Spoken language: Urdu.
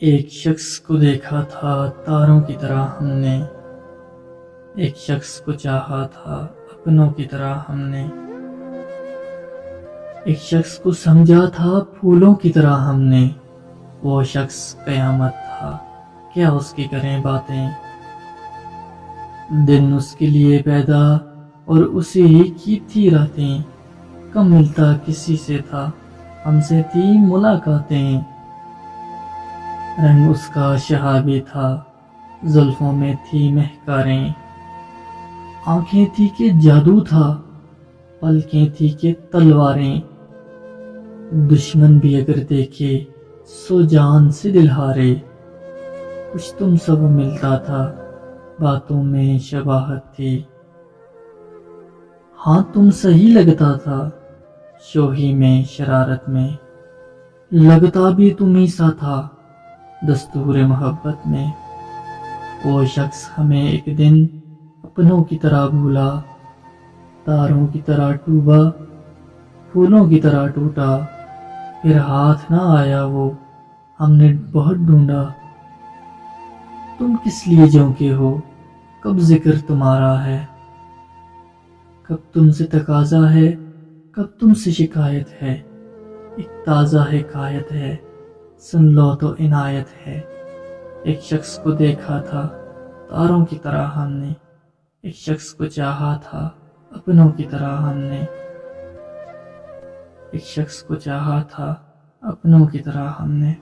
ایک شخص کو دیکھا تھا تاروں کی طرح ہم نے، ایک شخص کو چاہا تھا اپنوں کی طرح ہم نے، ایک شخص کو سمجھا تھا پھولوں کی طرح ہم نے، وہ شخص قیامت تھا، کیا اس کی کریں باتیں، دن اس کے لیے پیدا اور اسی کی تھی راتیں، کم ملتا کسی سے تھا، ہم سے تھی ملاقاتیں، رنگ اس کا شہابی تھا، زلفوں میں تھی مہکاریں، آنکھیں تھی کہ جادو تھا، پلکیں تھی کہ تلواریں، دشمن بھی اگر دیکھے سو جان سے دل ہارے، کچھ تم سب ملتا تھا، باتوں میں شباہت تھی، ہاں تم صحیح لگتا تھا، شوخی میں شرارت میں، لگتا بھی تمہیں سا تھا، دستور محبت میں، وہ شخص ہمیں ایک دن اپنوں کی طرح بھولا، تاروں کی طرح ڈوبا، پھولوں کی طرح ٹوٹا، پھر ہاتھ نہ آیا وہ، ہم نے بہت ڈھونڈا، تم کس لیے جونکے ہو، کب ذکر تمہارا ہے، کب تم سے تقاضا ہے، کب تم سے شکایت ہے، ایک تازہ حکایت ہے، سن لو تو عنایت ہے، ایک شخص کو دیکھا تھا تاروں کی طرح ہم نے، ایک شخص کو چاہا تھا اپنوں کی طرح ہم نے، ایک شخص کو چاہا تھا اپنوں کی طرح ہم نے۔